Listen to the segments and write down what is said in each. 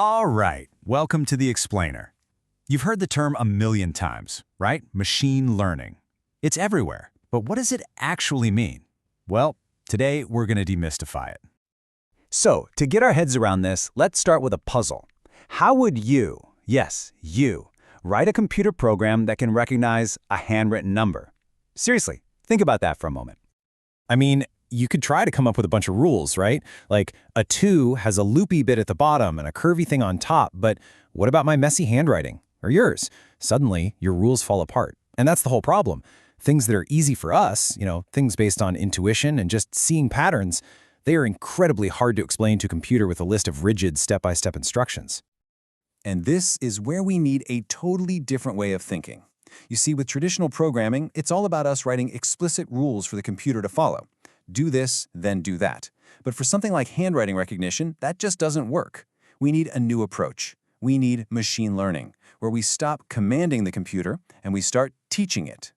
All right, welcome to the explainer. You've heard the term a million times, right? Machine learning. It's everywhere, but what does it actually mean? Well, today we're going to demystify it. So, to get our heads around this, let's start with a puzzle. How would you, yes, you, write a computer program that can recognize a handwritten number? Seriously, think about that for a moment. I mean, you could try to come up with a bunch of rules, right? Like a 2 has a loopy bit at the bottom and a curvy thing on top, but what about my messy handwriting? Or yours? Suddenly, your rules fall apart. And that's the whole problem. Things that are easy for us, things based on intuition and just seeing patterns, they are incredibly hard to explain to a computer with a list of rigid step-by-step instructions. And this is where we need a totally different way of thinking. You see, with traditional programming, it's all about us writing explicit rules for the computer to follow. Do this, then do that. But for something like handwriting recognition, that just doesn't work. We need a new approach. We need machine learning, where we stop commanding the computer and we start teaching it.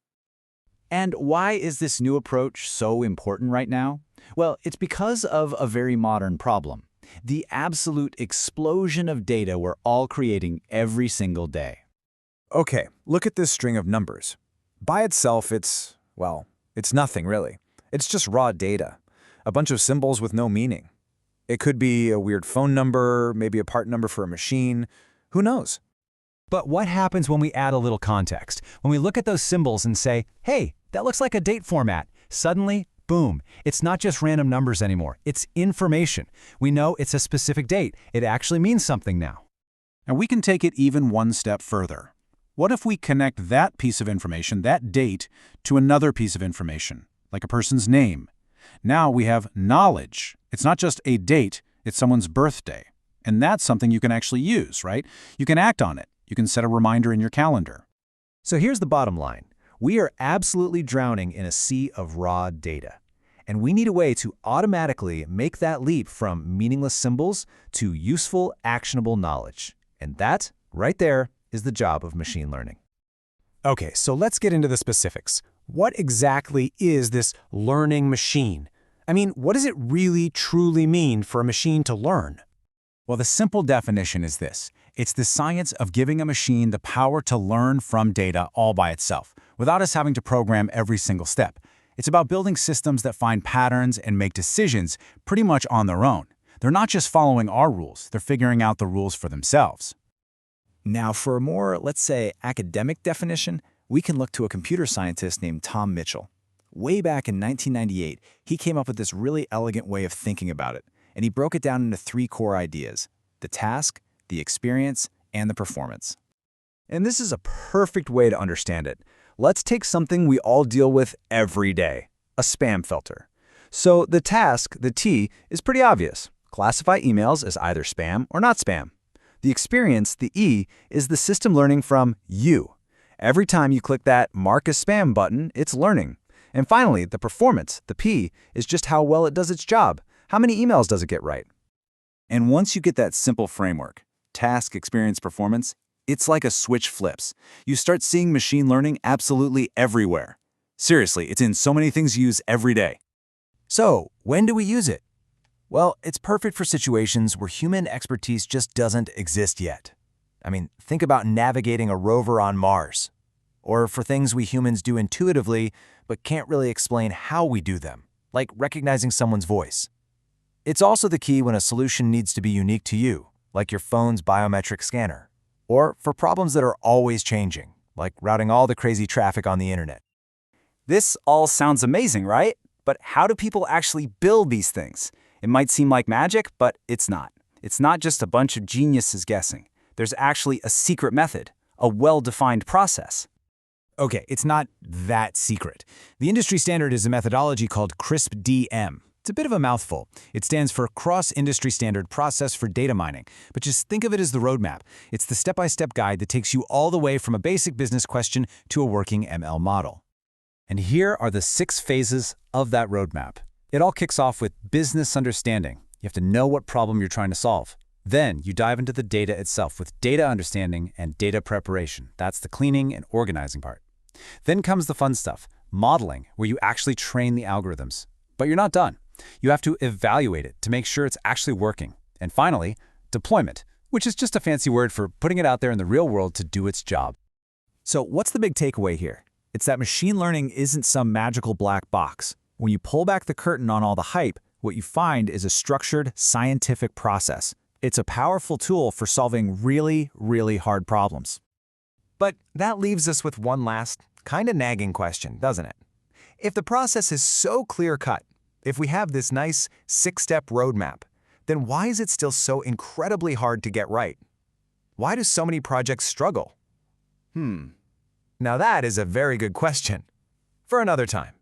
And why is this new approach so important right now? Well, it's because of a very modern problem. The absolute explosion of data we're all creating every single day. Okay, look at this string of numbers. By itself, it's nothing really. It's just raw data, a bunch of symbols with no meaning. It could be a weird phone number, maybe a part number for a machine. Who knows? But what happens when we add a little context? When we look at those symbols and say, hey, that looks like a date format. Suddenly, boom, it's not just random numbers anymore. It's information. We know it's a specific date. It actually means something now. And we can take it even one step further. What if we connect that piece of information, that date, to another piece of information, like a person's name? Now we have knowledge. It's not just a date, it's someone's birthday. And that's something you can actually use, right? You can act on it. You can set a reminder in your calendar. So here's the bottom line. We are absolutely drowning in a sea of raw data. And we need a way to automatically make that leap from meaningless symbols to useful, actionable knowledge. And that, right there, is the job of machine learning. Okay, so let's get into the specifics. What exactly is this learning machine? I mean, what does it really, truly mean for a machine to learn? Well, the simple definition is this. It's the science of giving a machine the power to learn from data all by itself, without us having to program every single step. It's about building systems that find patterns and make decisions pretty much on their own. They're not just following our rules, they're figuring out the rules for themselves. Now, for a more, let's say, academic definition, we can look to a computer scientist named Tom Mitchell. Way back in 1998, he came up with this really elegant way of thinking about it, and he broke it down into 3 core ideas: the task, the experience, and the performance. And this is a perfect way to understand it. Let's take something we all deal with every day, a spam filter. So the task, the T, is pretty obvious. Classify emails as either spam or not spam. The experience, the E, is the system learning from you. Every time you click that Mark as Spam button, it's learning. And finally, the performance, the P, is just how well it does its job. How many emails does it get right? And once you get that simple framework, task, experience, performance, it's like a switch flips. You start seeing machine learning absolutely everywhere. Seriously, it's in so many things you use every day. So, when do we use it? Well, it's perfect for situations where human expertise just doesn't exist yet. I mean, think about navigating a rover on Mars. Or for things we humans do intuitively, but can't really explain how we do them, like recognizing someone's voice. It's also the key when a solution needs to be unique to you, like your phone's biometric scanner. Or for problems that are always changing, like routing all the crazy traffic on the internet. This all sounds amazing, right? But how do people actually build these things? It might seem like magic, but it's not. It's not just a bunch of geniuses guessing. There's actually a secret method, a well-defined process. Okay, it's not that secret. The industry standard is a methodology called CRISP-DM. It's a bit of a mouthful. It stands for Cross-Industry Standard Process for Data Mining, but just think of it as the roadmap. It's the step-by-step guide that takes you all the way from a basic business question to a working ML model. And here are the 6 phases of that roadmap. It all kicks off with business understanding. You have to know what problem you're trying to solve. Then you dive into the data itself with data understanding and data preparation. That's the cleaning and organizing part. Then comes the fun stuff, modeling, where you actually train the algorithms. But you're not done. You have to evaluate it to make sure it's actually working. And finally, deployment, which is just a fancy word for putting it out there in the real world to do its job. So what's the big takeaway here? It's that machine learning isn't some magical black box. When you pull back the curtain on all the hype, what you find is a structured, scientific process. It's a powerful tool for solving really, really hard problems. But that leaves us with one last, kind of nagging question, doesn't it? If the process is so clear-cut, if we have this nice 6-step roadmap, then why is it still so incredibly hard to get right? Why do so many projects struggle? Now that is a very good question. For another time.